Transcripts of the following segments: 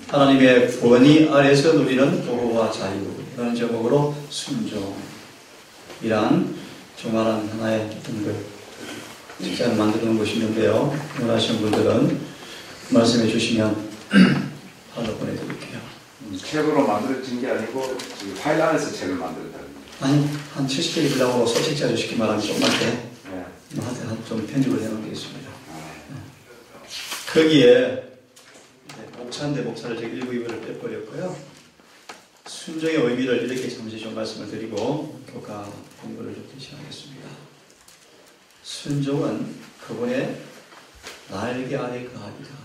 하나님의 권위 아래서 누리는 보호와 자유라는 제목으로 순종이란 종말한 하나의 등급 직장을 만들어 놓은 것이 있는데요. 원하시는 분들은 말씀해 주시면 바로 보내드릴게요. 책으로 만들어진 게 아니고 지금 파일 안에서 책을 만들었다는 거예요. 아니, 한 70개 분량으로 소책자로 쉽게 말하면 조그맣게 네. 좀 편집을 해놓은 게 있습니다. 거기에 목차인데 목차를 제가 일부 이부를 빼버렸고요. 순종의 의미를 이렇게 잠시 좀 말씀을 드리고 교과 공부를 좀 시작하겠습니다. 순종은 그분의 날개 아래 거하리라.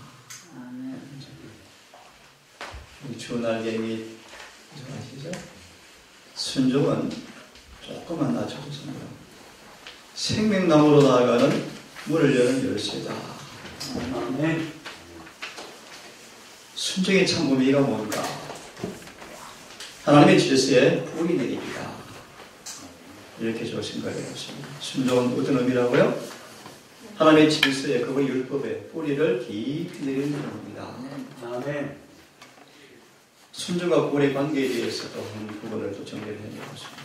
주 날개 및 아시죠? 순종은 조금만 낮춰보습니다. 생명나무로 나아가는 문을 여는 열쇠다. 순종의 참 의미가 뭔가? 하나님의 질서에 뿌리 내리기다. 이렇게 좋으신 거예요. 순종은 어떤 의미라고요? 하나님의 질서에 그분의 율법에 뿌리를 깊이 내리는 겁니다. 아멘. 순종과 구원의 관계에 대해서도 한 부분을 또 정리를 해놓았습니다.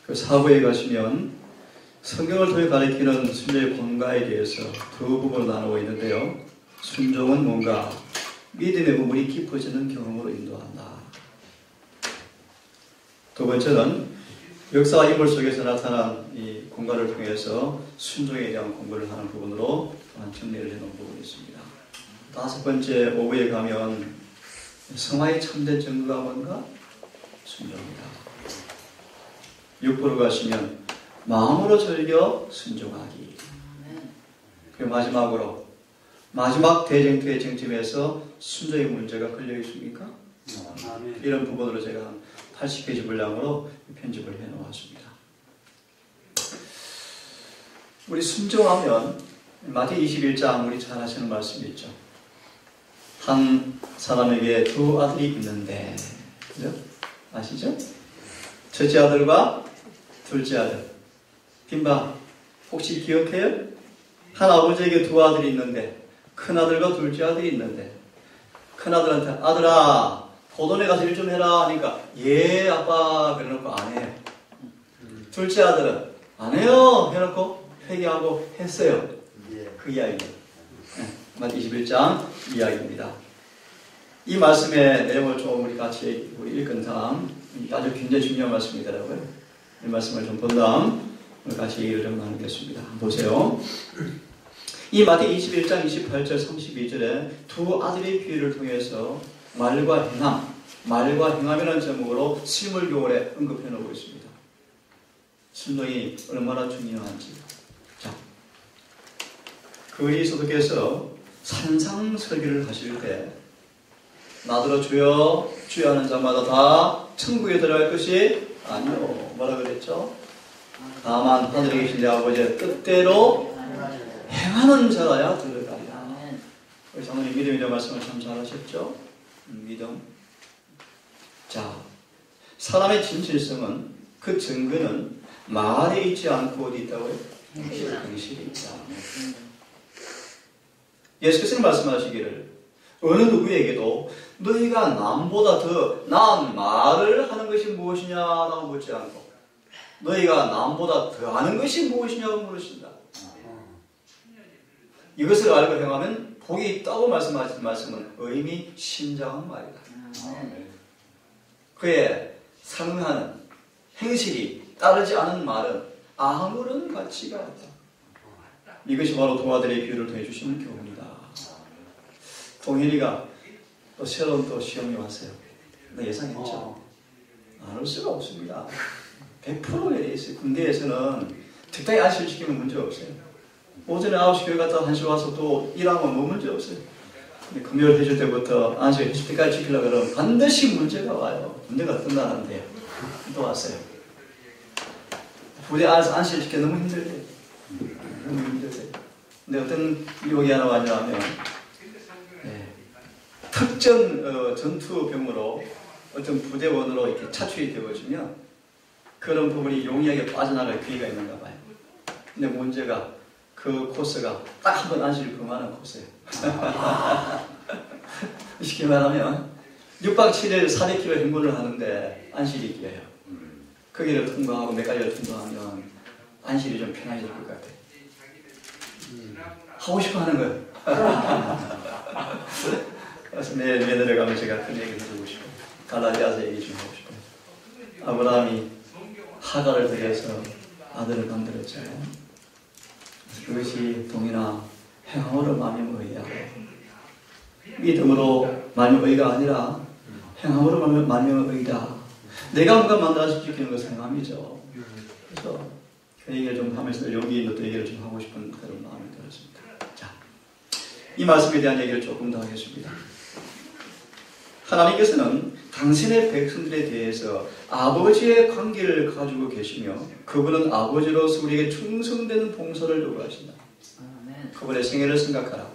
그 사부에 가시면 성경을 통해 가리키는 순종의 권가에 대해서 두 부분으로 나누고 있는데요. 순종은 뭔가 믿음의 부분이 깊어지는 경험으로 인도한다. 두 번째는 역사와 인물 속에서 나타난 이 공간을 통해서 순종에 대한 공부를 하는 부분으로 정리를 해놓은 부분이 있습니다. 다섯 번째 오부에 가면 성화의 참된 증거가 뭔가? 순종이다. 6부로 가시면 마음으로 즐겨 순종하기. 그리고 마지막으로 마지막 대쟁투의 쟁점에서 순종의 문제가 걸려 있습니까? 이런 부분으로 제가 한 80페이지 분량으로 편집을 해 놓았습니다. 우리 순종하면 마태복음 21장 우리 잘 아시는 말씀이 있죠. 한 사람에게 두 아들이 있는데, 그죠? 아시죠? 첫째 아들과 둘째 아들. 빈바, 혹시 기억해요? 한 아버지에게 두 아들이 있는데, 큰 아들과 둘째 아들이 있는데, 큰 아들한테, 아들아, 포도원에 가서 일 좀 해라 하니까, 예, 아빠, 그래놓고 안 해요. 둘째 아들은, 안 해요! 해놓고 회개하고 했어요. 그 이야기예요. 마태복음 21장 이야기입니다. 이 말씀의 내용을 좀 우리 같이 읽은 다음 아주 굉장히 중요한 말씀이더라고요. 이 말씀을 좀 본 다음 같이 얘기를 좀 나누겠습니다. 보세요. 이 마태복음 21장 28절 32절에 두 아들의 비유를 통해서 말과 행함이라는 제목으로 실물교훈에 언급해 놓고 있습니다. 순종이 얼마나 중요한지. 자, 그리스도께서 산상설교를 하실 때 나더러 주여 주여 하는 자마다 다 천국에 들어갈 것이 아니요. 뭐라 그랬죠? 다만 하늘에 계신 내 아버지의 뜻대로 행하는 자라야 들어가리라. 우리 장로님 믿음이라는 말씀을 참 잘하셨죠? 믿음. 자, 사람의 진실성은 그 증거는 말에 있지 않고 어디 있다고요? 행실에 있다. 예수께서는 말씀하시기를 어느 누구에게도 너희가 남보다 더 나은 말을 하는 것이 무엇이냐라고 묻지 않고 너희가 남보다 더 아는 것이 무엇이냐고 물으신다. 이것을 알고 행하면 복이 있다고 말씀하신 말씀은 의미심장한 말이다. 그의 상응하는 행실이 따르지 않은 말은 아무런 가치가 없다. 이것이 바로 두 아들의 비유를 통해 주시는 교훈이다. 동현이가 또 새로운 또 시험이 왔어요. 나 예상했죠. 안 올 수가 없습니다. 100% 내려 있어요. 군대에서는 적당히 안실시키면 문제 없어요. 오전에 9시 교회 갔다 1시 와서 또 일하면 뭐 문제 없어요. 근데 금요일 해줄 때부터 안식 해줄 때까지 지키려고 그러면 반드시 문제가 와요. 문제가 끝나는데 또 왔어요. 부대 안에서 안실시켜 너무 힘들대. 너무 힘들대. 근데 어떤 유혹이 하나 왔냐 하면 특전 전투병으로 어떤 부대원으로 이렇게 차출이 되어지면 그런 부분이 용이하게 빠져나갈 기회가 있는가 봐요. 근데 문제가 그 코스가 딱 한 번 안식을 금하는 코스예요. 쉽게 말하면 6박 7일 400km 행군을 하는데 안식이 길어요. 거기를 통과하고 몇 가지를 통과하면 안식이 좀 편해질 것 같아요. 하고 싶어 하는 거예요. 그래서 내일 내려가면 제가 그 얘기를 해주고 싶어요. 갈라디아서 얘기 좀 하고 싶어요. 아브라함이 하갈을 들여서 아들을 만들었잖아요. 그것이 동이나 행함으로 말미암아 의하고 믿음으로 말미암아 의가 아니라 행함으로 말미암아 의다. 내가 뭔가 만들어서 지키는 것은 행함이죠. 그래서 그 얘기를 좀 하면서 여기 있는 또 얘기를 좀 하고 싶은 그런 마음이 들었습니다. 자, 이 말씀에 대한 얘기를 조금 더 하겠습니다. 하나님께서는 당신의 백성들에 대해서 아버지의 관계를 가지고 계시며 그분은 아버지로서 우리에게 충성되는 봉사를 요구하신다. 그분의 생애를 생각하라.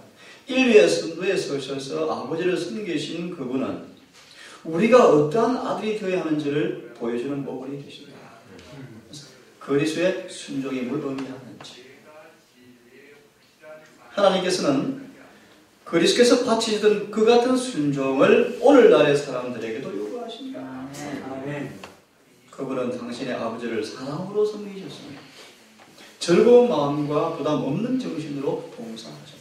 인류의 선두에 서셔서 아버지를 섬기신 그분은 우리가 어떠한 아들이 되어야 하는지를 보여주는 모범이 되신다. 그리스도의 순종이 뭘 의미하는지. 하나님께서는 그리스도께서 바치시던 그 같은 순종을 오늘날의 사람들에게도 요구하십니다. 아멘. 그분은 당신의 아버지를 사랑으로 섬기셨습니다. 즐거운 마음과 부담 없는 정신으로 봉사하셨다.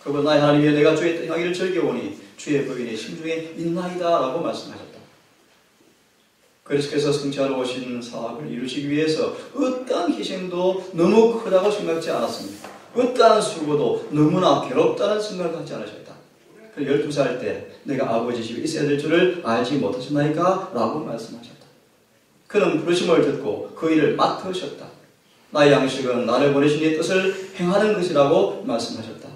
그분 나의 하나님이여 내가 주의 행하기를 즐겨오니 주의 법인이 심중에 있나이다 라고 말씀하셨다. 그리스도께서 성취하러 오신 사업을 이루시기 위해서 어떠한 희생도 너무 크다고 생각지 않았습니다. 어떠한 수고도 너무나 괴롭다는 생각을 갖지 않으셨다. 12살 때 내가 아버지 집에 있어야 될 줄을 알지 못하셨나이까? 라고 말씀하셨다. 그는 부르심을 듣고 그 일을 맡으셨다. 나의 양식은 나를 보내신 이의 뜻을 행하는 것이라고 말씀하셨다.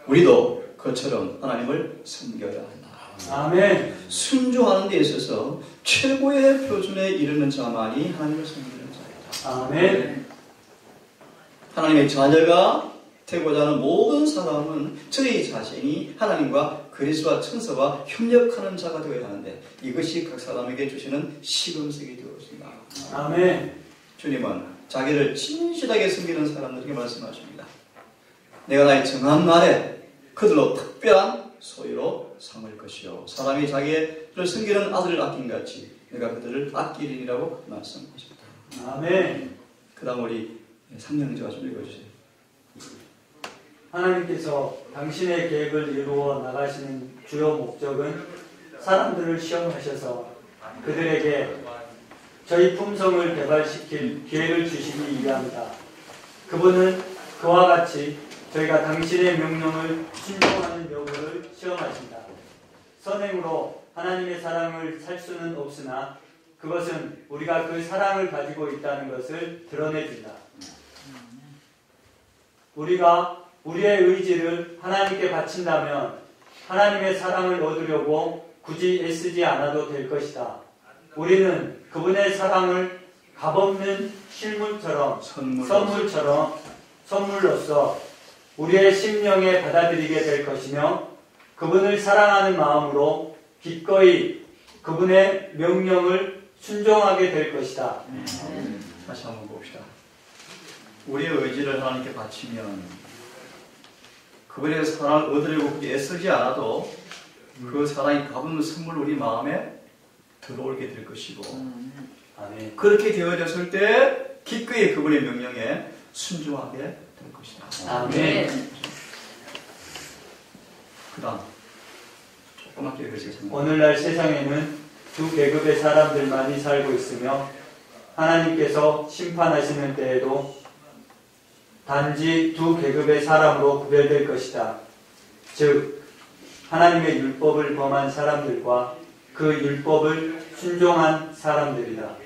우리도 그처럼 하나님을 섬겨야 한다. 아멘. 순종하는 데 있어서 최고의 표준에 이르는 자만이 하나님을 섬기는 자이다. 아멘. 하나님의 자녀가 되고자 하는 모든 사람은 저희 자신이 하나님과 그리스도와 천사와 협력하는 자가 되어야 하는데 이것이 각 사람에게 주시는 시금석이 되었습니다. 아멘. 주님은 자기를 진실하게 섬기는 사람들에게 말씀하십니다. 내가 나의 정한 날에 그들로 특별한 소유로 삼을 것이요 사람이 자기를 섬기는 아들을 아낀 같이 내가 그들을 아끼리라고 말씀하셨다. 아멘. 그 다음 우리 상명제와 좀 읽어주세요. 하나님께서 당신의 계획을 이루어 나가시는 주요 목적은 사람들을 시험하셔서 그들에게 저희 품성을 개발시킬 기회를 주시기 위함이다. 그분은 그와 같이 저희가 당신의 명령을 순종하는 여부를 시험하신다. 선행으로 하나님의 사랑을 살 수는 없으나 그것은 우리가 그 사랑을 가지고 있다는 것을 드러내준다. 우리가 우리의 의지를 하나님께 바친다면 하나님의 사랑을 얻으려고 굳이 애쓰지 않아도 될 것이다. 우리는 그분의 사랑을 값없는 실물처럼 선물로서 우리의 심령에 받아들이게 될 것이며 그분을 사랑하는 마음으로 기꺼이 그분의 명령을 순종하게 될 것이다. 다시 한번 봅시다. 우리의 의지를 하나님께 바치면 그분의 사랑을 얻으려고 애쓰지 않아도 그 사랑이 값없는 선물 우리 마음에 들어오게 될 것이고 아멘. 그렇게 되어졌을 때 기꺼이 그분의 명령에 순종하게 될 것이다. 아멘. 그 다음 조그맣게 읽으시겠습니다. 오늘날 세상에는 두 계급의 사람들만이 살고 있으며 하나님께서 심판하시는 때에도 단지 두 계급의 사람으로 구별될 것이다. 즉 하나님의 율법을 범한 사람들과 그 율법을 순종한 사람들이다.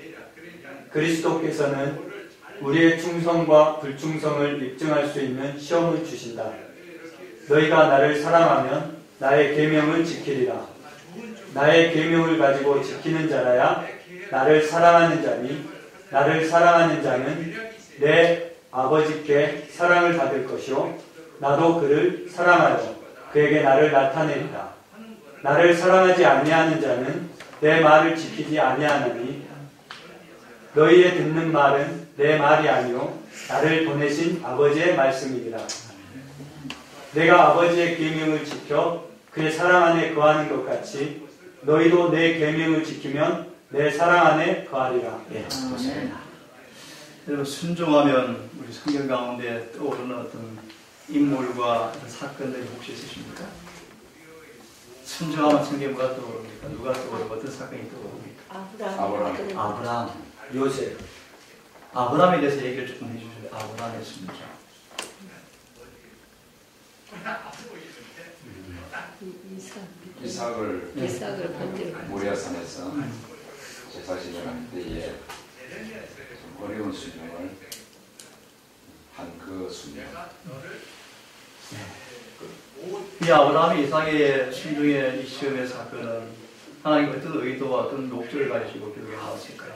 그리스도께서는 우리의 충성과 불충성을 입증할 수 있는 시험을 주신다. 너희가 나를 사랑하면 나의 계명을 지키리라. 나의 계명을 가지고 지키는 자라야 나를 사랑하는 자니 나를 사랑하는 자는 내 아버지께 사랑을 받을 것이요 나도 그를 사랑하여 그에게 나를 나타내리라. 나를 사랑하지 아니하는 자는 내 말을 지키지 아니하나니 너희의 듣는 말은 내 말이 아니요 나를 보내신 아버지의 말씀이니라. 내가 아버지의 계명을 지켜 그의 사랑 안에 거하는 것 같이 너희도 내 계명을 지키면 내 사랑 안에 거하리라. 예, 좋습니다. 여러분, 순종하면 우리 성경 가운데 떠오르는 어떤 인물과 어떤 사건들이 혹시 있으십니까? 순종하면 성경에 뭐가 떠오릅니까? 누가 떠오르고 어떤 사건이 떠오릅니까? 아브라함. 아브라함. 요셉. 아브라함에 대해서 얘기를 조금 해주세요. 아브라함의 순종. 이삭을 이삭을 번제로 모리아산에서 제사 지내를 할 때에 좀 어려운 순종을 한 그 순종. 이 아브라함이 이삭의 순종의 이 시험의 사건은 하나님 어떤 의도와 어떤 목적을 가지고 기록에 나왔을까요?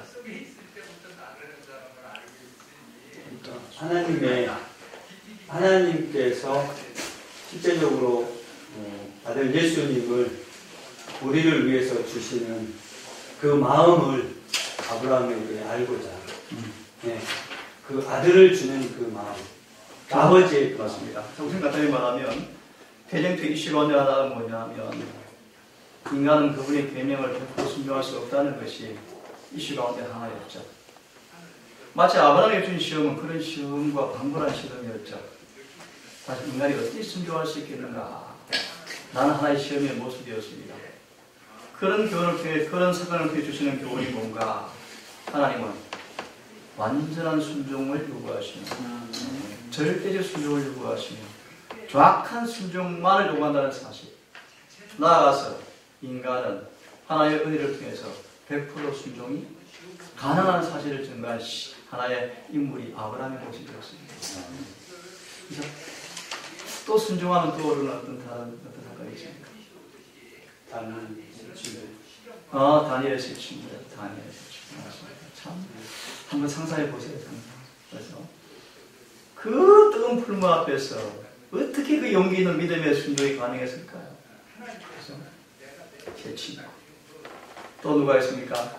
하나님께서 실제적으로 아들 예수님을 우리를 위해서 주시는 그 마음을 아브라함에게 알고자 네, 그 아들을 주는 그 마음, 아버지의 그 마음. 맞습니다. 우선 간단히 말하면 대쟁투 이슈가 하나가 뭐냐면 인간은 그분의 계명을 100% 순종할 수 없다는 것이 이슈 가운데 하나였죠. 마치 아브라함이 준 시험은 그런 시험과 방불한 시험이었죠. 다시 인간이 어떻게 순종할 수 있겠는가? 나는 하나의 시험의 모습이었습니다. 그런 교훈을 통해, 그런 사건을 통해 주시는 교훈이 뭔가? 하나님은 완전한 순종을 요구하시며 절대적 순종을 요구하시며 정확한 순종만을 요구한다는 사실. 나아가서 인간은 하나님의 은혜를 통해서 100% 순종이 가능한 사실을 증거한 하나의 인물이 아브라함의 모습이었습니다. 그래서 또 순종하는 떠오르는 어떤 사건이 있습니까? 다니엘의 새 친구들. 다니엘의 새 친구. 참 한번 상상해 보세요. 그래서 그 뜨거운 풀무 앞에서 어떻게 그 용기 있는 믿음의 순종이 가능했을까요? 그래서 제 친구. 또 누가 있습니까?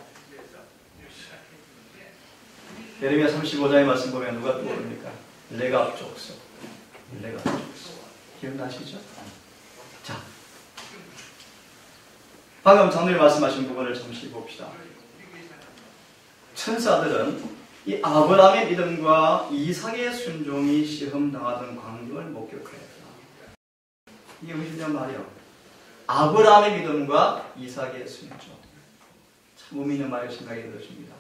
예레미야 35장의 말씀 보면 누가 떠오릅니까? 레갑 족속. 레갑 족속. 기억나시죠? 자, 방금 장로님 말씀하신 부분을 잠시 봅시다. 천사들은 이 아브라함의 믿음과 이삭의 순종이 시험당하던 광경을 목격하였다. 이게 무슨 말이요? 아브라함의 믿음과 이삭의 순종. 참 의미 있는 말이 생각이 들었습니다.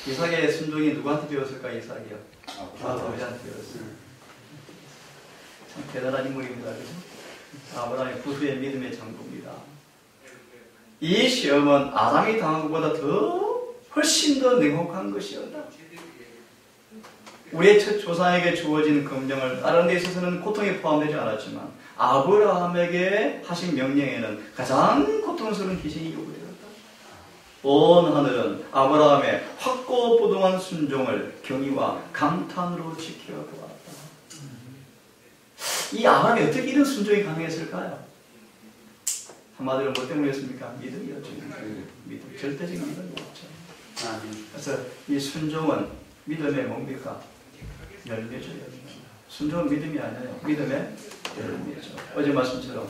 이삭의 순종이 누구한테 되었을까? 이삭이요. 아버지한테 되었어요. 참 대단한 인물입니다. 그죠? 아브라함의 부수의 믿음의 장부입니다. 이 시험은 아담이 당한 것보다 훨씬 더 냉혹한 것이었다. 우리의 첫 조상에게 주어진 검정을 다른 데 있어서는 고통이 포함되지 않았지만 아브라함에게 하신 명령에는 가장 고통스러운 희생이 요구되었다. 온 하늘은 아브라함의 확고부동한 순종을 경의와 감탄으로 지켜보았다. 이 아브라함이 어떻게 이런 순종이 가능했을까요? 한마디로 뭐 때문이었습니까? 믿음이었죠. 믿음. 절대적인 믿음이었죠. 그래서 이 순종은 믿음의 뭡니까? 열매죠. 순종은 믿음이 아니에요. 믿음의 열매죠. 어제 말씀처럼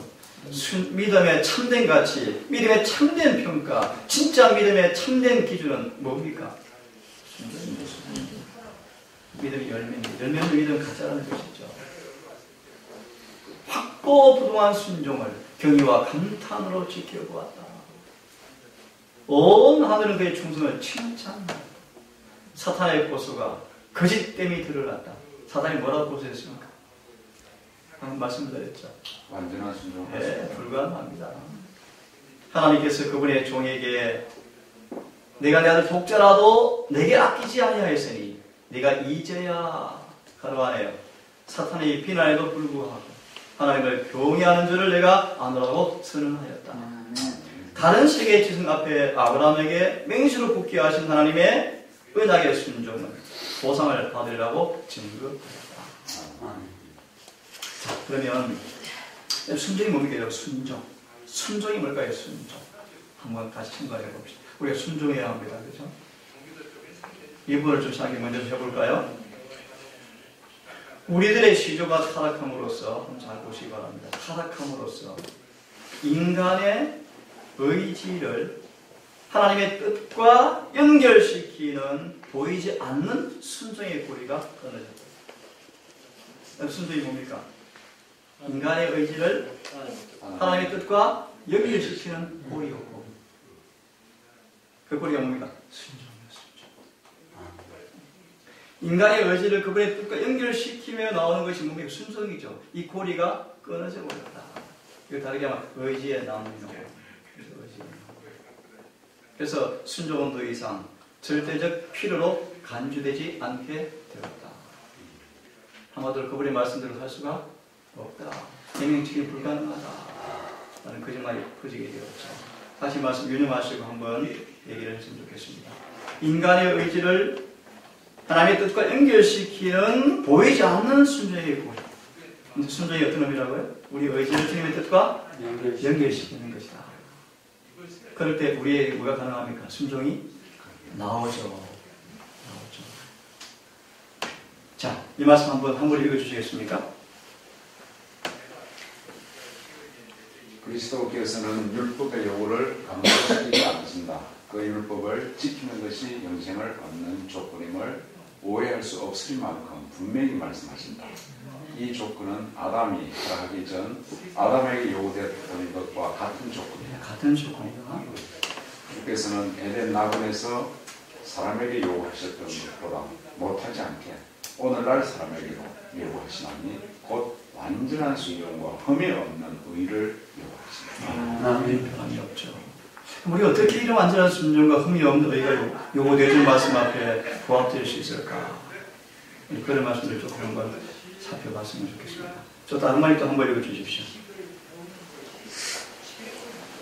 믿음의 참된 가치, 믿음의 참된 평가, 진짜 믿음의 참된 기준은 뭡니까? 순종입니다. 믿음이 열매입니다. 열매는 믿음 가짜라는 것이죠. 확고부동한 순종을 경의와 감탄으로 지켜보았다. 온 하늘은 그의 충성을 칭찬한다. 사탄의 고소가 거짓됨이 드러났다. 사탄이 뭐라고 고소했습니까? 방금 말씀드렸죠. 완전한 순종. 네, 불가능합니다. 하나님께서 그분의 종에게 내가 내 아들 독자라도 내게 아끼지 아니하였으니 네가 잊어야 가로하네요. 사탄의 비난에도 불구하고 하나님을 경외하는 줄을 내가 아노라고 선언하였다. 다른 세계의 지성 앞에 아브라함에게 맹세로 굳게 하신 하나님의 은약의 순종은 보상을 받으리라고 증거하였다. 자, 그러면 순종이 뭡니까? 순종. 순종이 뭘까요? 순종. 한번 같이 생각해 봅시다. 우리가 순종해야 합니다. 그렇죠? 이 부분을 좀 생각해 먼저 해볼까요? 우리들의 시조가 타락함으로써 잘 보시기 바랍니다. 타락함으로써 인간의 의지를 하나님의 뜻과 연결시키는 보이지 않는 순종의 고리가 끊어졌다. 순종이 뭡니까? 인간의 의지를 하나님의 뜻과 연결시키는 고리였고, 그 고리가 뭡니까? 순종이었습니다. 인간의 의지를 그분의 뜻과 연결시키며 나오는 것이 뭡니까? 순종이죠. 이 고리가 끊어져 버렸다. 이거 다르게 하면 의지에 나오는 거예요. 그래서 순종은 더 이상 절대적 필요로 간주되지 않게 되었다. 한마디로 그분의 말씀대로 할 수가 없다. 명령치기 불가능하다. 라는 거짓말이 퍼지게 되었죠. 다시 말씀 유념하시고 한번 얘기를 했으면 좋겠습니다. 인간의 의지를 하나님의 뜻과 연결시키는 보이지 않는 순종의 고리. 순종이 어떤 의미라고요? 우리 의지를 주님의 뜻과 연결시키는 것이다. 그럴 때 우리에게 뭐가 가능합니까? 순종이 나오죠. 자, 이 말씀 한번 읽어주시겠습니까? 그리스도께서는 율법의 요구를 감수시키지 않으신다. 그 율법을 지키는 것이 영생을 얻는 조건임을 오해할 수 없으리만큼 분명히 말씀하신다. 이 조건은 아담이 타락하기 전 아담에게 요구되었던 것과 같은 조건이다. 같은 조건이다. 주께서는 에덴 나그네에서 사람에게 요구하셨던 것보다 못하지 않게 오늘날 사람에게도 요구하시나니 곧 완전한 순종과 흠이 없는 의를 요구하십니다. 흠이 없죠. 우리가 어떻게 이런 완전한 순종과 흠이 없는 의가 요구되는 말씀 앞에 부합될 수 있을까? 그런 말씀을 조금 한번 살펴봤으면 좋겠습니다. 저 다른 말이 또 한번 읽어주십시오.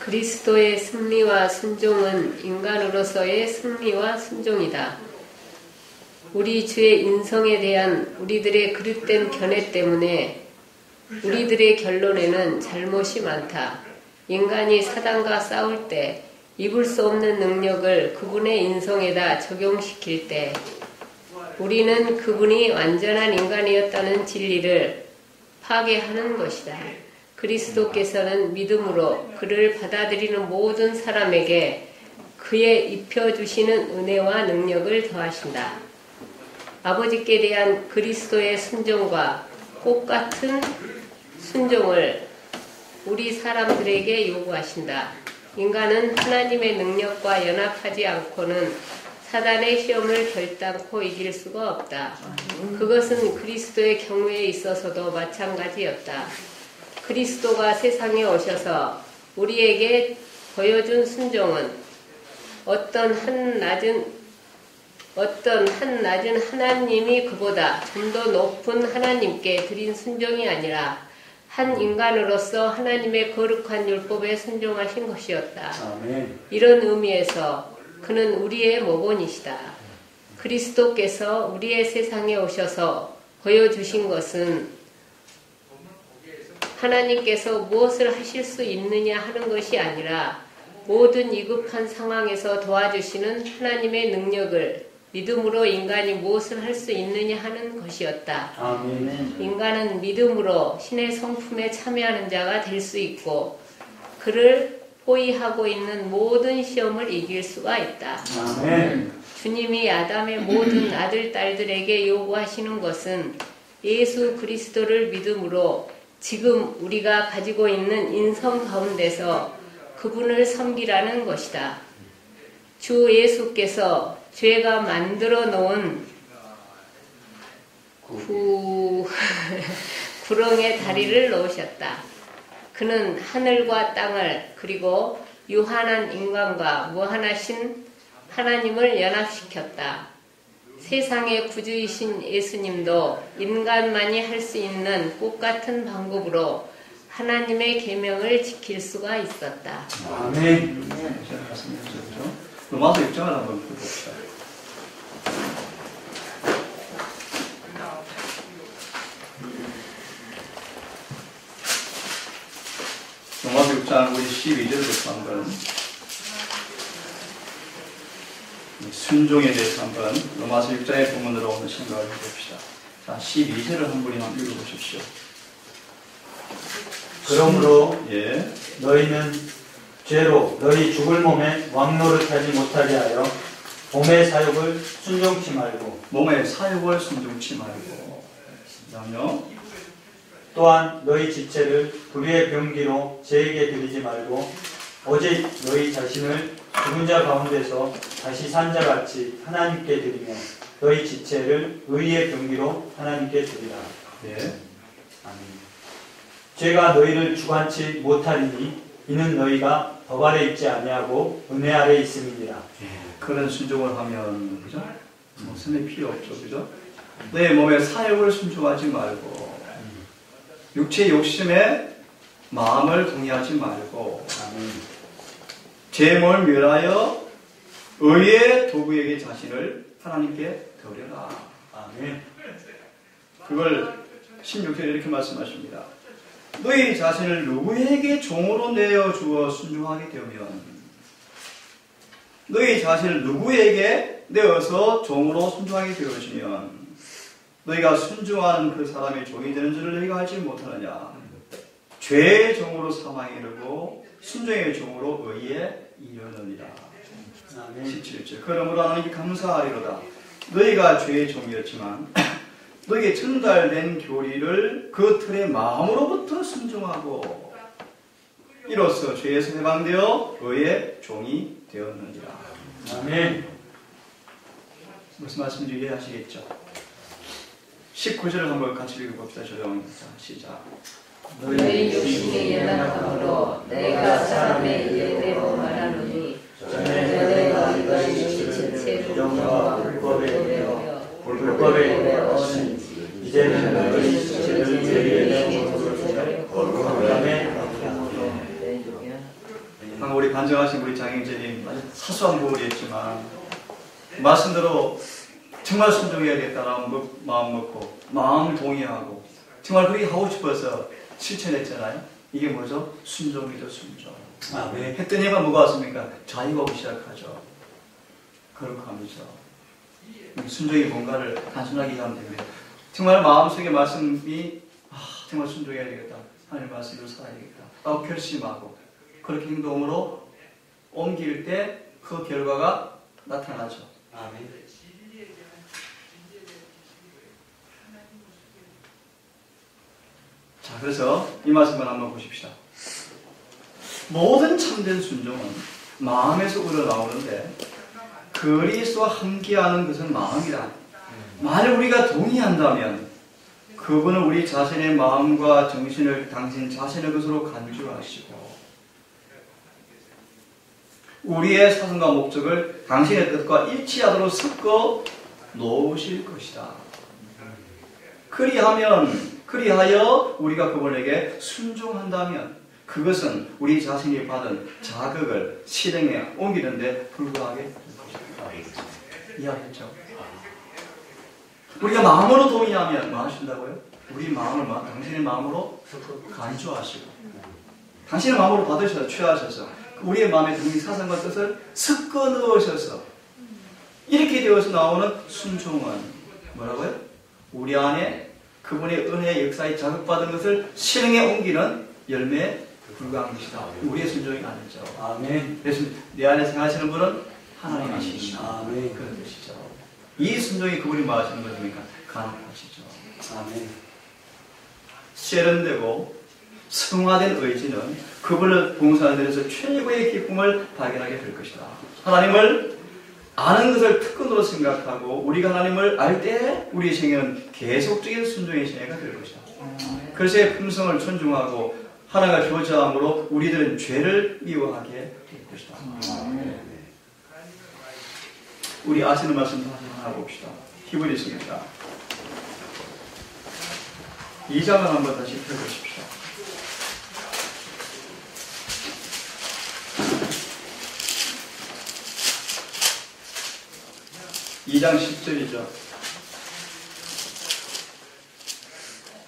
그리스도의 승리와 순종은 인간으로서의 승리와 순종이다. 우리 주의 인성에 대한 우리들의 그릇된 견해 때문에 우리들의 결론에는 잘못이 많다. 인간이 사단과 싸울 때 입을 수 없는 능력을 그분의 인성에다 적용시킬 때 우리는 그분이 완전한 인간이었다는 진리를 파괴하는 것이다. 그리스도께서는 믿음으로 그를 받아들이는 모든 사람에게 그의 입혀주시는 은혜와 능력을 더하신다. 아버지께 대한 그리스도의 순종과 똑같은 순종을 우리 사람들에게 요구하신다. 인간은 하나님의 능력과 연합하지 않고는 사단의 시험을 결단코 이길 수가 없다. 그것은 그리스도의 경우에 있어서도 마찬가지였다. 그리스도가 세상에 오셔서 우리에게 보여준 순종은 어떤 한 낮은 하나님이 그보다 좀 더 높은 하나님께 드린 순종이 아니라 한 인간으로서 하나님의 거룩한 율법에 순종하신 것이었다. 아멘. 이런 의미에서 그는 우리의 모본이시다. 그리스도께서 우리의 세상에 오셔서 보여주신 것은 하나님께서 무엇을 하실 수 있느냐 하는 것이 아니라 모든 위급한 상황에서 도와주시는 하나님의 능력을 믿음으로 인간이 무엇을 할 수 있느냐 하는 것이었다. 아멘. 인간은 믿음으로 신의 성품에 참여하는 자가 될 수 있고 그를 포위하고 있는 모든 시험을 이길 수가 있다. 아멘. 주님이 아담의 모든 아들, 딸들에게 요구하시는 것은 예수 그리스도를 믿음으로 지금 우리가 가지고 있는 인성 가운데서 그분을 섬기라는 것이다. 주 예수께서 죄가 만들어 놓은 구렁에 다리를 놓으셨다. 그는 하늘과 땅을 그리고 유한한 인간과 무한하신 하나님을 연합시켰다. 세상의 구주이신 예수님도 인간만이 할 수 있는 똑같은 방법으로 하나님의 계명을 지킬 수가 있었다. 아멘. 로마서 6장을 한번 봅시다. 로마서 6장 우리 12절부터 한번 순종에 대해서 한번 로마서 6장의 부문으로 오늘 생각을 해봅시다. 자, 12절을 한 분이 한번 읽어보십시오. 그러므로 예. 너희는 죄로 너희 죽을 몸에 왕노릇하지 못하게 하여 몸의 사욕을 순종치 말고 몸의 사욕을 순종치 말고. 그다음요. 또한 너희 지체를 불의의 병기로 죄에게 드리지 말고 오직 너희 자신을 죽은 자 가운데서 다시 산 자같이 하나님께 드리며 너희 지체를 의의 병기로 하나님께 드리라. 예. 아멘. 죄가 너희를 주관치 못하리니 이는 너희가 법 아래 있지 아니하고 은혜 아래 있음이니라. 그런 순종을 하면 그죠? 목숨이 필요 없죠, 그죠? 내 몸의 사욕을 순종하지 말고 육체의 욕심에 마음을 동의하지 말고 제 몸을 멸하여 의의 도구에게 자신을 하나님께 드려라. 아멘. 그걸 16절에 이렇게 말씀하십니다. 너희 자신을 누구에게 종으로 내어주어 순종하게 되면 너희 자신을 누구에게 내어서 종으로 순종하게 되어지면 너희가 순종하는 그 사람의 종이 되는 줄을 너희가 알지 못하느냐. 죄의 종으로 사망에 이르고 순종의 종으로 의에 이르느니라. 아멘. 17절. 그러므로 하나님께 감사하리로다. 너희가 죄의 종이었지만 너희에게 전달된 교리를 그 틀의 마음으로부터 순종하고 이로써 죄에서 해방되어 의의 종이 되었느니라. 아멘. 무슨 말씀인지 이해하시겠죠? 19절을 한번 같이 읽어봅시다. 조용히. 자, 시작. 너희 욕심이 연약함으로 내가 사람의 예대로 말하노니 전에 내가 너희 지체를 부정과 불법에 얻은지 이제는 너희 지체를 죄에게 거룩함에 방금 우리 간증하신 우리 장영재님 아주 사소한 부분이었지만 말씀대로 정말 순종해야겠다라는 마음 먹고 마음 동의하고 정말 그렇게 하고 싶어서 실천했잖아요. 이게 뭐죠? 순종이죠, 순종. 아멘. 했더니만 뭐가 왔습니까? 자유가 오기 시작하죠. 거룩함이죠. 순종이 뭔가를 단순하게 이해하면 됩니다. 정말 마음속에 말씀이 정말 순종해야 되겠다. 하나님 말씀으로 살아야겠다. 라고 결심하고 그렇게 행동으로 옮길 때 그 결과가 나타나죠. 아멘. 자, 그래서 이 말씀을 한번 보십시다. 모든 참된 순종은 마음에서 우러나오는데 그리스도와 함께하는 것은 마음이다. 만약 우리가 동의한다면 그분은 우리 자신의 마음과 정신을 당신 자신의 것으로 간주하시고 우리의 사상과 목적을 당신의 뜻과 일치하도록 섞어 놓으실 것이다. 그리하여 우리가 그분에게 순종한다면 그것은 우리 자신이 받은 자극을 실행에 옮기는데 불과하게 될 것이다. 이해하셨죠? 우리가 마음으로 동의하면 뭐 하신다고요? 우리 마음을 당신의 마음으로 간주하시고 당신의 마음으로 받으셔서 취하셔서 우리의 마음에 드는 사상과 뜻을 섞어 넣으셔서 이렇게 되어서 나오는 순종은 뭐라고요? 우리 안에 그분의 은혜의 역사에 자극받은 것을 실행에 옮기는 열매에 불과한 것이다. 우리의 순종이 아니죠. 아멘. 그래서 내 안에 생하시는 분은 하나님이시죠. 아멘. 그런 뜻이죠. 이 순종이 그분이 말하시는 것이니까 가능하시죠. 아멘. 세련되고 승화된 의지는 그분을 봉사하는 데서 최고의 기쁨을 발견하게 될 것이다. 하나님을 아는 것을 특권으로 생각하고 우리가 하나님을 알 때 우리의 생애는 계속적인 순종의 생애가 될 것이다. 그리스도의 품성을 존중하고 하나가 교제함으로 우리들은 죄를 미워하게 될 것이다. 우리 아시는 말씀 다시 하나 봅시다. 히브리서입니다. 2장을 한번 다시 펴보십시오. 2장 10절이죠.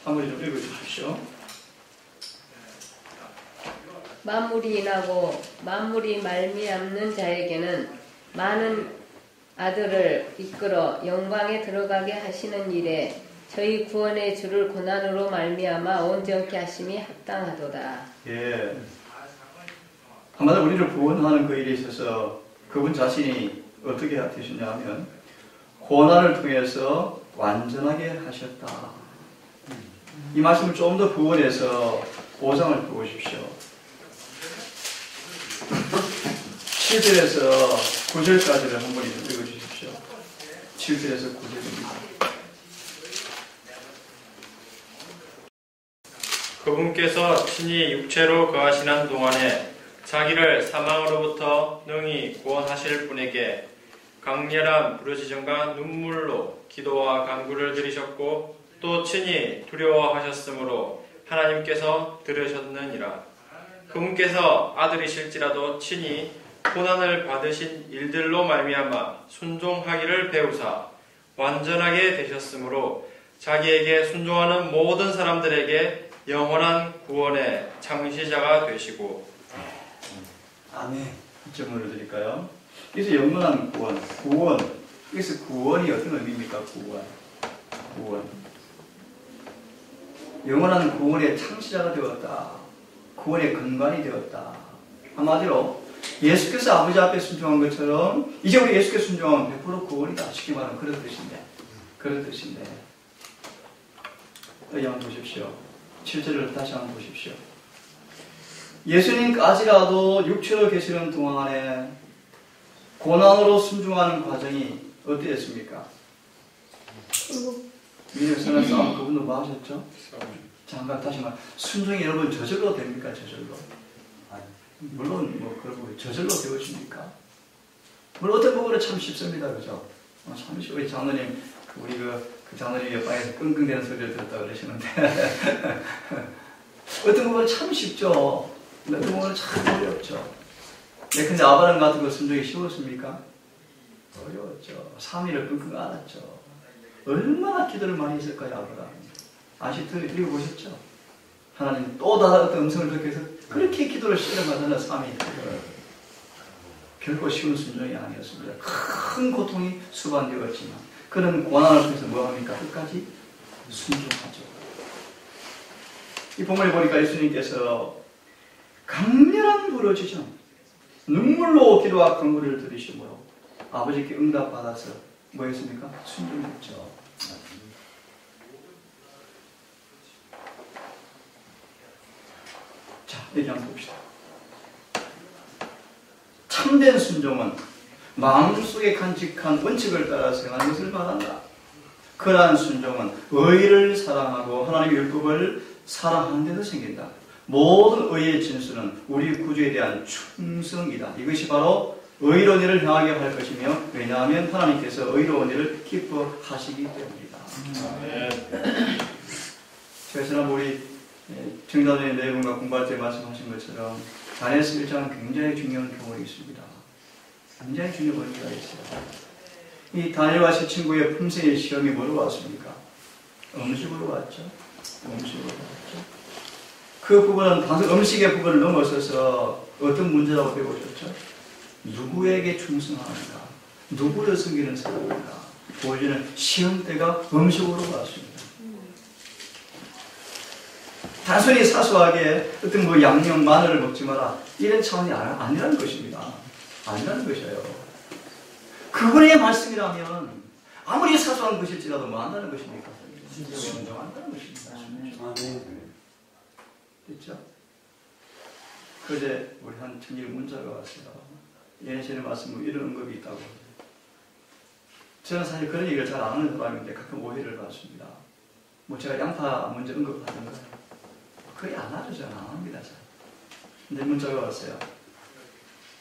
한번 좀 읽어주십시오. 만물이 인하고 만물이 말미암는 자에게는 많은 아들을 이끌어 영광에 들어가게 하시는 일에 저희 구원의 주를 고난으로 말미암아 온전케 하심이 합당하도다. 예. 한마디로 우리를 구원하는 그 일에 있어서 그분 자신이 어떻게 되셨냐 하면 고난을 통해서 완전하게 하셨다. 이 말씀을 좀 더 부원해서 5장을 보십시오. 7절에서 9절까지를 한번 읽어주십시오. 7절에서 9절입니다. 그분께서 친히 육체로 거하시는 동안에 자기를 사망으로부터 능히 구원하실 분에게 강렬한 부르짖음과 눈물로 기도와 간구를 드리셨고 또 친히 두려워하셨으므로 하나님께서 들으셨느니라. 그분께서 아들이실지라도 친히 고난을 받으신 일들로 말미암아 순종하기를 배우사 완전하게 되셨으므로 자기에게 순종하는 모든 사람들에게 영원한 구원의 창시자가 되시고. 아멘. 이점을 드릴까요? 여기서 영원한 구원, 여기서 구원이 어떤 의미입니까? 구원. 영원한 구원의 창시자가 되었다. 구원의 근간이 되었다. 한마디로 예수께서 아버지 앞에 순종한 것처럼 이제 우리 예수께서 순종하면 100% 구원이다. 쉽게 말하면 그런 뜻인데. 여기 한번 보십시오. 7절을 다시 한번 보십시오. 예수님까지라도 육체로 계시는 동안에 고난으로 순종하는 과정이 어땠습니까? 믿음의 싸움 그분도 뭐 하셨죠? 잠깐 다시 말 순종이 여러분 저절로 됩니까? 저절로? 물론 뭐 그런 저절로 되어집니까? 물론 어떤 부분은 참 쉽습니다, 그죠? 참 쉽. 우리 장로님 우리 그 장로님 옆방에서 끙끙대는 소리를 들었다 그러시는데 어떤 부분은 참 쉽죠. 어떤 부분은 참 어렵죠. 네, 근데 아브라함 같은 거 순종이 쉬웠습니까? 어려웠죠. 3일을 끙끙 앓았죠. 얼마나 기도를 많이 했을까요, 아브라함? 아시트 읽어보셨죠? 하나님 또 다른 어떤 음성을 듣게 해서 그렇게 기도를 실험하잖아요, 3일. 결코 쉬운 순종이 아니었습니다. 큰 고통이 수반되었지만 그런 고난을 통해서 뭐합니까? 끝까지 순종하죠. 이 본문에 보니까 예수님께서 강렬한 부르짖음, 눈물로 기도와 간구를 들으심으로 아버지께 응답받아서 뭐 했습니까? 순종했죠. 자, 얘기 한번 봅시다. 참된 순종은 마음속에 간직한 원칙을 따라 행하는 것을 말한다. 그러한 순종은 의를 사랑하고 하나님의 율법을 사랑하는 데서 생긴다. 모든 의의 진수는 우리 구주에 대한 충성이다. 이것이 바로 의로운 일을 향하게 할 것이며 왜냐하면 하나님께서 의로운 일을 기뻐하시기 때문이다. 제가 지난 우리 정답의 내용과 공부할 때 말씀하신 것처럼 다니엘서 1장은 굉장히 중요한 경험이 있습니다. 굉장히 중요한 의미가 있어요. 이 다니엘과 세 친구의 품새의 시험이 뭐로 왔습니까? 음식으로 왔죠. 그 부분은 단순 음식의 부분을 넘어서서 어떤 문제라고 배우셨죠? 누구에게 충성하는가? 누구를 섬기는 사람인가? 보여주는 시험대가 음식으로 왔습니다. 단순히 사소하게 어떤 뭐 양념, 마늘을 먹지 마라. 이런 차원이 아니라는 것입니다. 아니라는 것이에요. 그분의 말씀이라면 아무리 사소한 것일지라도 뭐 한다는 것입니까? 순종한다는 것입니다. 됐죠? 그제 우리 한 청일 문자가 왔어요. 예전에 말씀 이런 언급이 있다고. 저는 사실 그런 얘기를 잘 안 하는 사람인데 가끔 오해를 받습니다. 뭐 제가 양파 문제 언급하는 거예요. 거의 안 하죠. 저는 안 합니다. 근데 문자가 왔어요.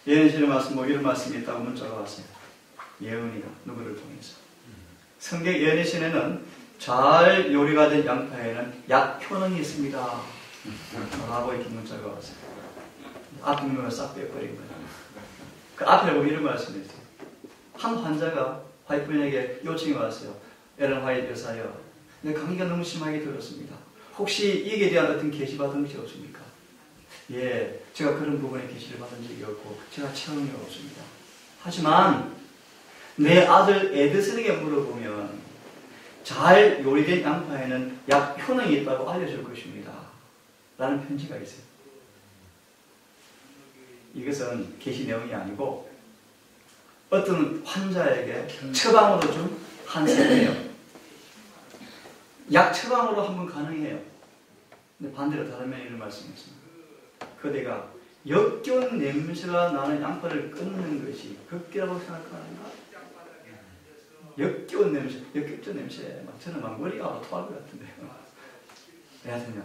예언실의 말씀 이런 말씀이 있다고 문자가 왔어요. 예언이가 누구를 통해서. 성경 예언실에는 잘 요리가 된 양파에는 약효능이 있습니다. 라고 이렇게 문자가 왔어요. 앞 부분을 싹 빼버린 거예요. 그 앞에 보면 이런 말씀이 있어요. 한 환자가 화이트분에게 요청이 왔어요. 에런 화이트 여사여, 내 감기가 너무 심하게 들었습니다. 혹시 이에 대한 어떤 계시 받은 것이 없습니까? 예, 제가 그런 부분에 계시를 받은 적이 없고 제가 체험이 없습니다. 하지만 내 아들 에드슨에게 물어보면 잘 요리된 양파에는 약 효능이 있다고 알려줄 것입니다. 라는 편지가 있어요. 이것은 계시 내용이 아니고 어떤 환자에게 처방으로 준 한세예요. 약 처방으로 한번 가능해요. 근데 반대로 다른 면이를 말씀했습니다. 그대가 역겨운 냄새가 나는 양파를 끊는 것이 극기라고 생각하는가? 역겨운 냄새, 역겹던 냄새. 막 저는 막 머리가 토할 것 같은데요. 왜 하여튼요.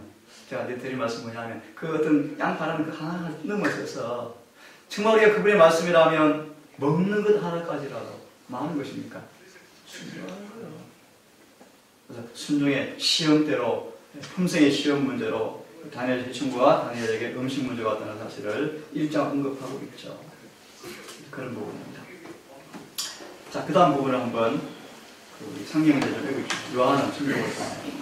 제가 드릴 말씀 뭐냐면 그 어떤 양파라는 그 하나를 넘어서서 정말 우리가 그분의 말씀이라면 먹는 것 하나까지라도 많은 것입니까? 순종하는 거예요. 그래서 순종의 시험대로 품성의 시험 문제로 다니엘 친구와 다니엘에게 음식 문제가 왔다는 사실을 1장 언급하고 있죠. 그런 부분입니다. 자, 그 다음 부분을 한번 우리 성경에 좀 읽어주시죠. 요한은 순종을 통하여.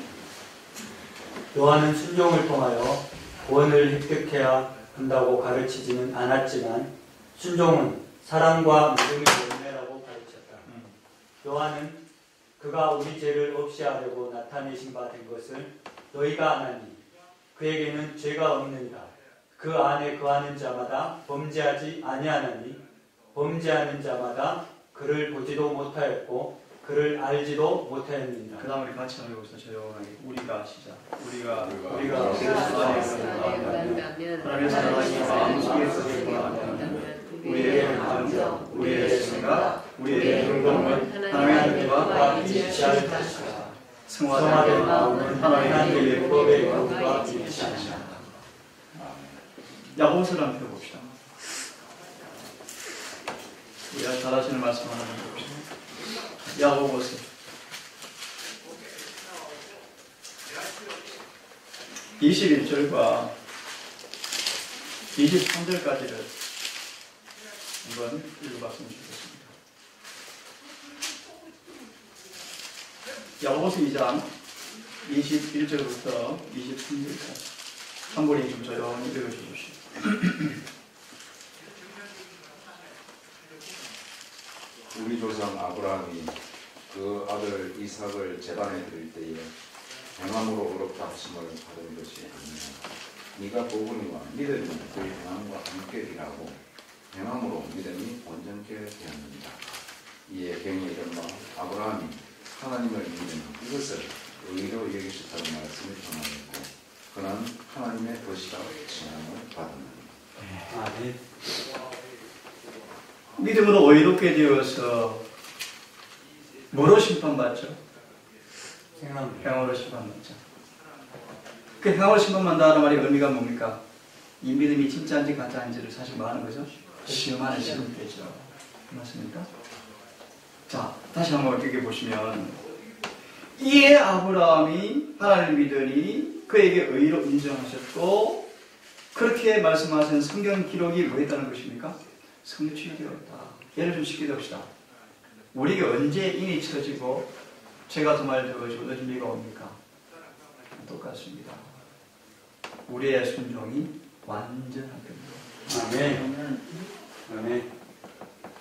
요한은 순종을 통하여 구원을 획득해야 한다고 가르치지는 않았지만 순종은 사랑과 믿음의 열매라고 가르쳤다. 요한은 그가 우리 죄를 없이 하려고 나타내신 바 된 것을 너희가 아나니 그에게는 죄가 없느니라. 그 안에 거하는 자마다 범죄하지 아니하나니 범죄하는 자마다 그를 보지도 못하였고 그를 알지도 못하였느니라. 그 다음 우리 같이 한번 해봅시다. 조용하게. 우리가 시작. 우리가 하나님의 사랑이 마음속에서 일어나면 우리의 마음과 우리의 생각, 우리의 행동은 하나님의 뜻과 일치할 것이다. 성화된 마음은 하나님의 율법의 법과 일치하시다. 야고보서를 한번 펴봅시다. 우리가 잘하시는 말씀 하나 봅시다. 야고보서 21절과 23절까지를 한번 읽어봤으면 좋겠습니다. 야고보서 2장 21절부터 23절까지 한 분이 좀 조용히 읽어주십시오. 우리 조상 아브라함이 그 아들 이삭을 제단에 드릴 때에 행함으로 어렵다 하심을 받은 것이 아니냐. 네가 복음과 믿음이 그 행함과 함께 일하고 행함으로 믿음이 온전케 되었느니라. 이에 경에 이른 바 아브라함이 하나님을 믿는 이것을 의로 여기셨다는 말씀을 전하였고 그는 하나님의 도시라 칭함을 받았느니라. 아멘. 믿음으로 의롭게 되어서 뭐로 심판받죠? 행함으로 심판받죠. 그 행함으로 심판받는다는 말의 의미가 뭡니까? 이 믿음이 진짜인지 가짜인지를 사실 뭐 하는 거죠? 시험하는 시험대죠. 맞습니까? 자, 다시 한번 읽게 보시면 이에 아브라함이 하나님을 믿으니 그에게 의로 인정하셨고 그렇게 말씀하신 성경 기록이 뭐 했다는 것입니까? 성취되었다. 예를 좀 쉽게 듭시다. 우리에게 언제 인이 쳐지고 죄가 두 말 되어지고 늦은 비가 옵니까? 똑같습니다. 우리의 순종이 완전한 겁니다. 아멘. 아멘.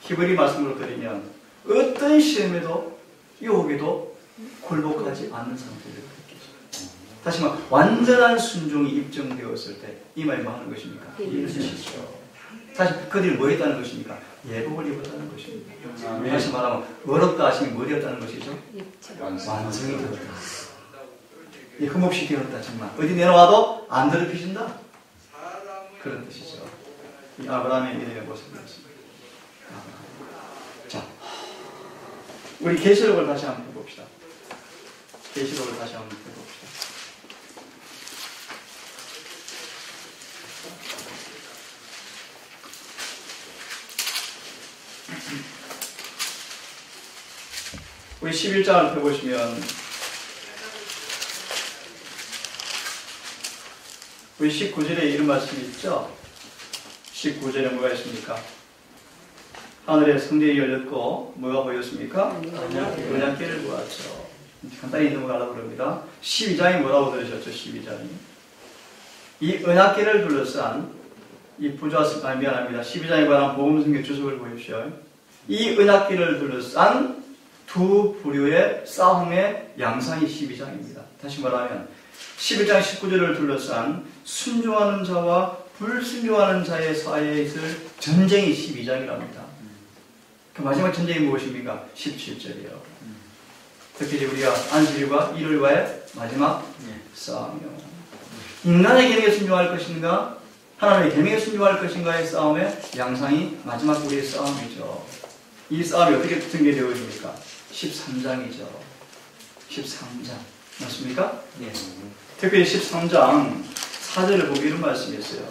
히브리 말씀으로 드리면 어떤 시험에도 유혹에도 굴복하지 않는 상태를 느끼죠. 다시 말해 완전한 순종이 입증되었을 때 이 말이 뭐 하는 것입니까? 이루어지죠. 다시 그들이 뭐 했다는 것입니까? 예복을 입었다는 것입니다. 아멘. 다시 말하면 어렵다 하시니 뭐 되었다는 것이죠? 완성이 되었다. 이 흠없이 되었다. 정말 어디 내려와도 안 더럽혀진다. 그런 뜻이죠. 이 아브라함의 믿음의 모습이었습니다. 자, 우리 계시록을 다시 한번 봅시다. 계시록을 다시 한번 봅시다. 우리 11장을 펴보시면 우리 19절에 이런 말씀이 있죠. 19절에 뭐가 있습니까? 하늘의 성전이 열렸고 뭐가 보였습니까? 은약궤를 보았죠. 간단히 넘어가려고 그럽니다. 12장이 뭐라고 들으셨죠? 12장이 이 은약궤를 둘러싼 이 미안합니다. 12장에 관한 복음성경 주석을 보십시오. 이 은약궤를 둘러싼 두 부류의 싸움의 양상이 12장입니다. 다시 말하면 11장 19절을 둘러싼 순종하는 자와 불순종하는 자의 사이에 있을 전쟁이 12장이랍니다. 그 마지막 전쟁이 무엇입니까? 17절이요. 특히 우리가 안식일과 일요일과의 마지막 싸움이요. 인간의 계명에 순종할 것인가, 하나님의 계명에 순종할 것인가의 싸움의 양상이 마지막 우리의 싸움이죠. 이 싸움이 어떻게 전개되어 있습니까? 13장이죠. 13장. 맞습니까? 예. 특별히 13장 4절을 보기 이런 말씀이 있어요.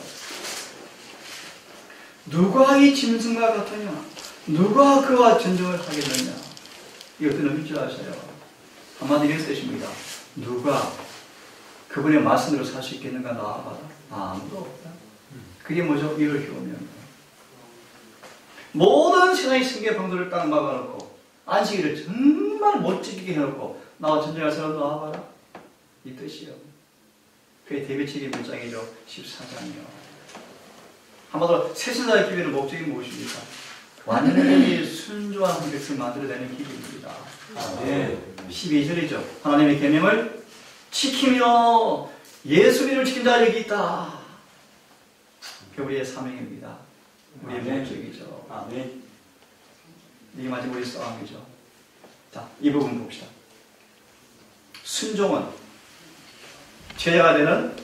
누가 이 짐승과 같으냐? 누가 그와 전쟁을 하겠느냐? 이게 어떤 의미인 줄 아세요? 한마디로 이런 뜻입니다. 누가 그분의 말씀대로 살 수 있겠는가? 나와봐라. 아무도 없다. 그게 뭐죠? 이를 키우면 모든 세상의 승계 방도를 딱 막아놓고 안식일을 정말 못 지키게 해놓고 나와 전쟁할 사람 나와봐라. 이 뜻이요. 그게 데뷔책의 문장이죠. 14장이요. 한마디로 새신자의 기회의 목적이 무엇입니까? 완전히 순조한 한 백성을 만들어내는 길입니다. 네. 12절이죠. 하나님의 계명을 지키며 예수님을 지킨 자 여기 있다. 그게 우리의 사명입니다. 우리의 목적이죠. 아멘. 이게 마지막 우리의 싸움이죠. 자, 이 부분 봅시다. 순종은 죄가 되는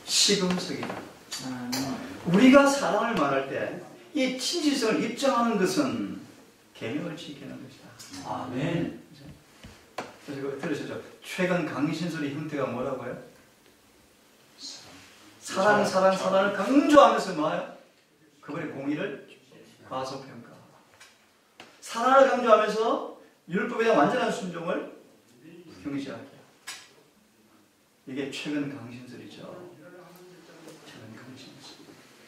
시금석이다. 우리가 사랑을 말할 때 이 친지성을 입증하는 것은 계명을 지키는 것이다. 아멘. 그래서 이거 들으셨죠? 최근 강신술의 형태가 뭐라고요? 사랑을 강조하면서 뭐예요? 그분의 공의를 과소평가. 사랑을 강조하면서 율법에 대한 완전한 순종을 경시하게. 이게 최근 강신술이죠. 최근 강신술.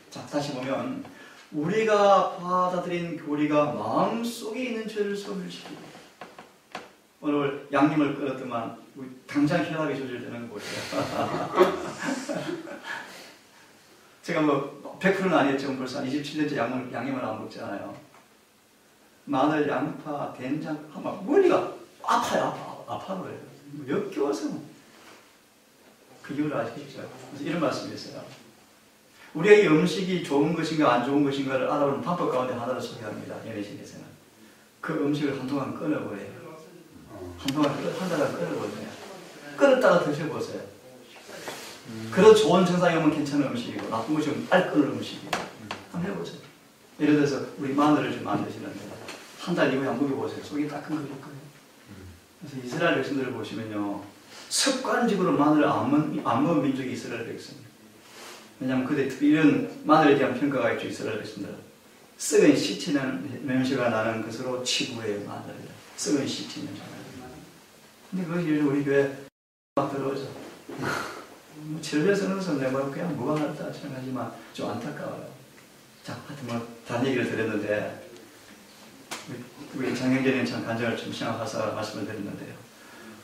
자, 다시 보면 우리가 받아들인 교리가 마음속에 있는 죄를 소멸시키고 오늘 양념을 끓였더만 당장 혈압이 조절되는 거 보세요. 제가 뭐 100%는 아니었지만 벌써 한 27년째 양념을 안 먹잖아요. 마늘, 양파, 된장 하면 머리가 아파요. 아파요. 역겨워서 그 이유를 아시겠죠? 그래서 이런 말씀이 있어요. 우리가 이 음식이 좋은 것인가 안 좋은 것인가를 알아보는 방법 가운데 하나를 소개합니다. 연예신에서는 그 음식을 한동안 끊어버려요. 한동안 한 달간 끊어보세요. 끊었다가 드셔보세요. 그래도 좋은 증상이 오면 괜찮은 음식이고 나쁜 것이 오면 빨리 끊을 음식이고 한번 해보세요. 예를 들어서 우리 마늘을 좀 만드시는데 한 달 이후에 한번 먹여보세요. 속이 따끔거릴 거예요. 그래서 이스라엘 백성들을 보시면요 습관적으로 마늘을 안 먹은 민족이 이스라엘 백성입니다. 왜냐하면 그들 이런 마늘에 대한 평가가 있죠. 이스라엘 백성들 썩은 시치는 냄새가 나는 것으로 치부해요. 마늘을 썩은 시치 냄새가 나는. 근데 그것이 우리 교회 막 들어오죠. 진료에서는 내가 그냥 무방하다 생각하지만 좀 안타까워요. 자, 하여튼 뭐 다른 얘기를 드렸는데 우리 장형제는 참 간절을 좀 생각해서 말씀을 드렸는데요.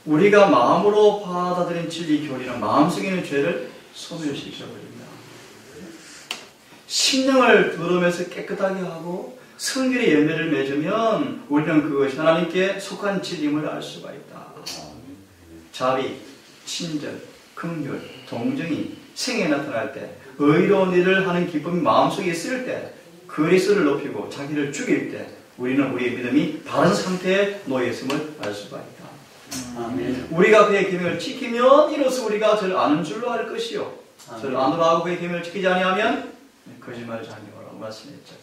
우리가 마음으로 받아들인 진리 교리는 마음속에 있는 죄를 소멸시켜버립니다. 심령을 들으면서 깨끗하게 하고 성결의 열매를 맺으면 우리는 그것이 하나님께 속한 진리임을 알 수가 있다. 자비, 친절, 긍휼, 동정이 생에 나타날 때 의로운 일을 하는 기쁨이 마음속에 있을 때 그리스도를 높이고 자기를 죽일 때 우리는 우리의 믿음이 바른 상태에 놓여 있음을 알 수가 있다. 아멘. 우리가 그의 계명을 지키면 이로써 우리가 저를 아는 줄로 알 것이요. 저를 아노라 하고 그의 계명을 지키지 아니하면 거짓말을 자기라고 말씀했죠.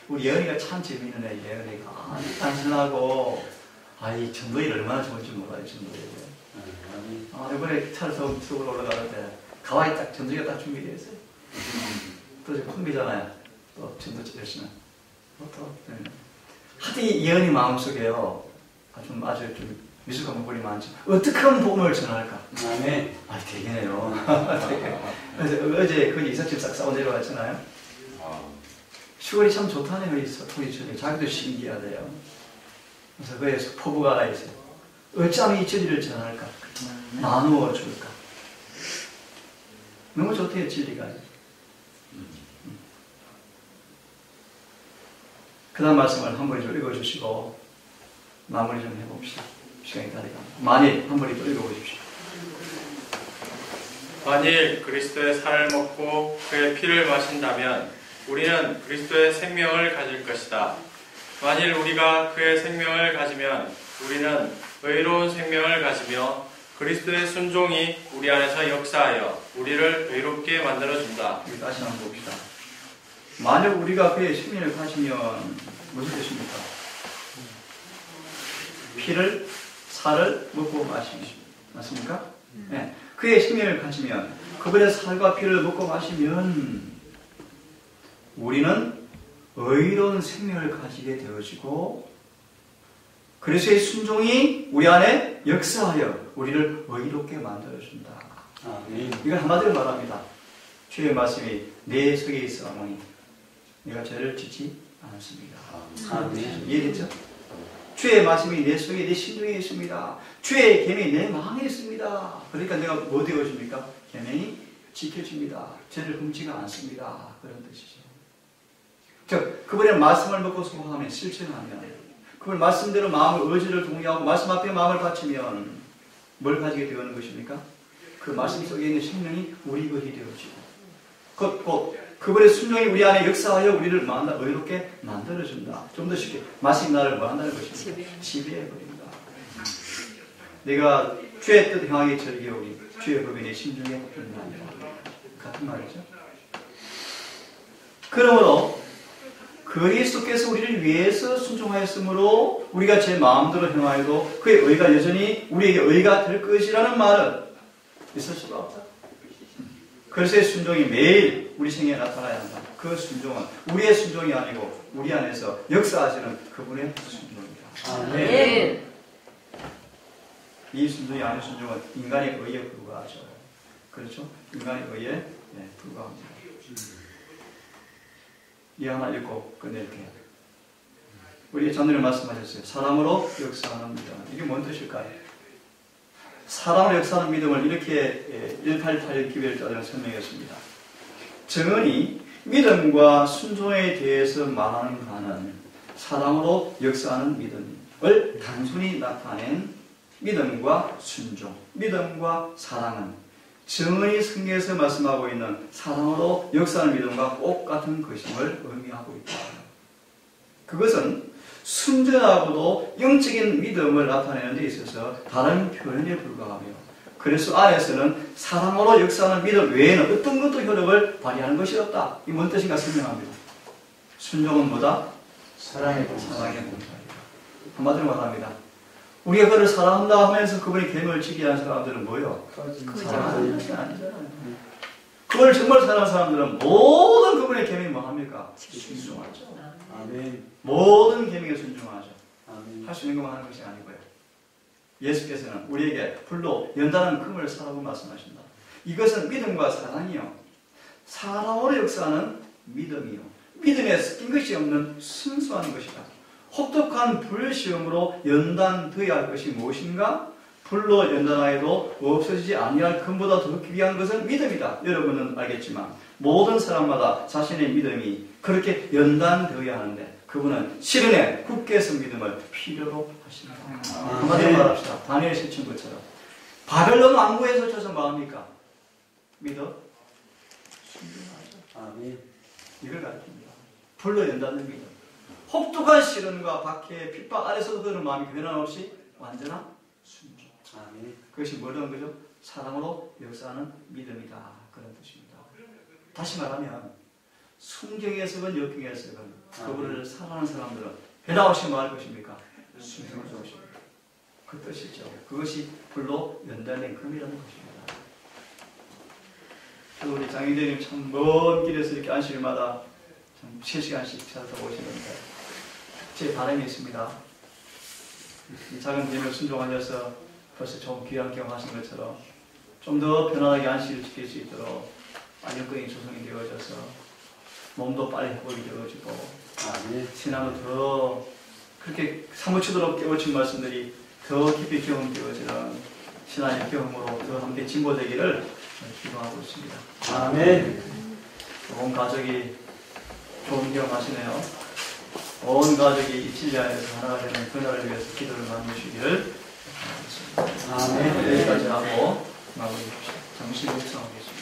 우리 예언이가 참 재미있는 애. 예언이가 단순하고 이 전도일 얼마나 좋은지 몰라요. 전도일. 이번에 차를 서울로 올라가는데 가와이 딱 전도기가 딱 준비되어 있어요. 또 지금 펑비잖아요. 또 전도 열심히. 하여튼 이 예언이 마음속에요. 아주 좀 미숙한 부분이 많죠. 어떻게 하면 복음을 전할까? 네. 되겠네요. 그래서 어제 그 이삿짐 싹 싸고 내려왔잖아요. 10월이 참 좋다네요. 이 소리처럼. 자기도 신기하대요. 그래서 거기에서 포부가 하나 있어요. 어쩌면 이 진리를 전할까? 나누어 줄까? 너무 좋대요, 진리가. 그 다음 말씀을 한 번 좀 읽어주시고 마무리 좀 해봅시다. 시간이 다 돼갑니다. 만일 한 번에 또 읽어보십시오. 만일 그리스도의 살을 먹고 그의 피를 마신다면 우리는 그리스도의 생명을 가질 것이다. 만일 우리가 그의 생명을 가지면 우리는 의로운 생명을 가지며 그리스도의 순종이 우리 안에서 역사하여 우리를 의롭게 만들어준다. 여기 다시 한번 봅시다. 만약 우리가 그의 생명을 가지면 무슨 뜻입니까? 피를, 살을 먹고 마십니다. 맞습니까? 네. 그의 생명을 가지면, 그분의 살과 피를 먹고 마시면 우리는 의로운 생명을 가지게 되어지고 그리스도의 순종이 우리 안에 역사하여 우리를 의롭게 만들어준다. 아멘. 이건 한마디로 말합니다. 주의 말씀이 내 속에 있사오니 내가 죄를 짓지 않았습니다. 아멘. 이해됐죠? 주의 말씀이 내 속에, 내 심중에 있습니다. 주의 계명이 내 마음에 있습니다. 그러니까 내가 뭐 되어집니까? 계명이 지켜집니다. 죄를 흠지가 않습니다. 그런 뜻이죠. 즉, 그분의 말씀을 먹고 소화하면, 실천하면, 그분 말씀대로 마음을, 의지를 동의하고 말씀 앞에 마음을 바치면 뭘 가지게 되는 것입니까? 그 말씀 속에 있는 생명이 우리 것이 되어지고 그분의 순종이 우리 안에 역사하여 우리를 의롭게 만들어준다. 좀 더 쉽게 말씀이 나를 뭐 한다는 것입니다. 지배해버린다. 내가 주의 뜻 향하게 즐겨오니 주의 법이 내 심중에 있나니라. 같은 말이죠. 그러므로 그리스도께서 우리를 위해서 순종하였으므로 우리가 제 마음대로 행하여도 그의 의가 여전히 우리에게 의가 될 것이라는 말은 있을 수가 없다. 그리스도의 순종이 매일 우리 생애에 나타나야 한다. 그 순종은 우리의 순종이 아니고 우리 안에서 역사하시는 그분의 순종입니다. 아멘. 이 순종이 아닌 순종은 인간의 의에 불과하죠. 그렇죠? 인간의 의에 불과합니다. 이 하나 읽고 끝낼게요. 우리 전에 말씀하셨어요. 사랑으로 역사하는 믿음. 이게 뭔 뜻일까요? 사랑으로 역사하는 믿음을 이렇게 188일 기회를 따라 설명했습니다. 정은이 믿음과 순종에 대해서 말하는 바는 사랑으로 역사하는 믿음을 단순히 나타낸 믿음과 순종, 믿음과 사랑은 정은이 성경에서 말씀하고 있는 사랑으로 역사하는 믿음과 똑같은 것임을 의미하고 있다. 그것은 순전하고도 영적인 믿음을 나타내는 데 있어서 다른 표현에 불과하며 그래서 안에서는 사랑으로 역사하는 믿음 외에는 어떤 것도 효력을 발휘하는 것이 없다. 이게 뭔 뜻인가 설명합니다. 순종은 뭐다? 사랑의 봉사. 사랑의 봉사이다. 한마디로 말합니다. 우리가 그를 사랑한다 하면서 그분의 계명을 지키지 않는 사람들은 뭐예요? 사랑하는 것이 아니잖아요. 그걸 정말 사랑하는 사람들은 모든 그분의 계명이 뭐 합니까? 순종하죠. 아멘. 모든 계명에 순종하죠. 아멘. 할 수 있는 것만 하는 것이 아니고요. 예수께서는 우리에게 불로 연단하는 금을 사라고 말씀하신다. 이것은 믿음과 사랑이요. 사랑으로 역사하는 믿음이요. 믿음에 섞인 것이 없는 순수한 것이다. 혹독한 불시험으로 연단되어야 할 것이 무엇인가? 불로 연단하여도 없어지지 아니할 금보다 더 귀한 것은 믿음이다. 여러분은 알겠지만 모든 사람마다 자신의 믿음이 그렇게 연단되어야 하는데 그분은 실은에 굳게 선 믿음을 필요로 하십니다. 한마디로 말합시다. 다니엘 실천 것처럼 바벨론 왕국에서 쳐서 뭐합니까? 믿어? 순종하죠. 아멘. 이걸 가르칩니다. 불로 연단된 믿음. 혹독한 시련과 박해, 핍박 아래서도 그런 마음이 변함 없이 완전한 순종. 아멘. 그것이 뭐라는 거죠? 사랑으로 역사하는 믿음이다. 그런 뜻입니다. 다시 말하면 순경에서건 역경에서건 그분을 사랑하는 사람들은 변함없이 뭐 할 것입니까? 순종할 것입니다. 그 뜻이죠. 그것이 불로 연단된 금이라는 것입니다. 그래서 우리 장인대님 참 먼 길에서 이렇게 안식일마다 3시간씩 찾아서 오시는데 제 바람이 있습니다. 이 작은 계명을 순종하셔서 벌써 좀 귀한 경험하신 것처럼 좀 더 편안하게 안식을 지킬 수 있도록 안정적인 조성이 되어져서 몸도 빨리 회복이 되어지고 신앙도 더 그렇게 사무치도록 깨우친 말씀들이 더 깊이 경험되어지는 신앙의 경험으로 더 함께 진보되기를 기도하고 있습니다. 아멘. 온 가족이 좋은 경험하시네요. 온 가족이 입실자에서 하나가 되는 그날을 위해서 기도를 나누시기를 바라겠습니다. 아멘. 여기까지 하고 마무리합시다. 잠시 묵상하겠습니다.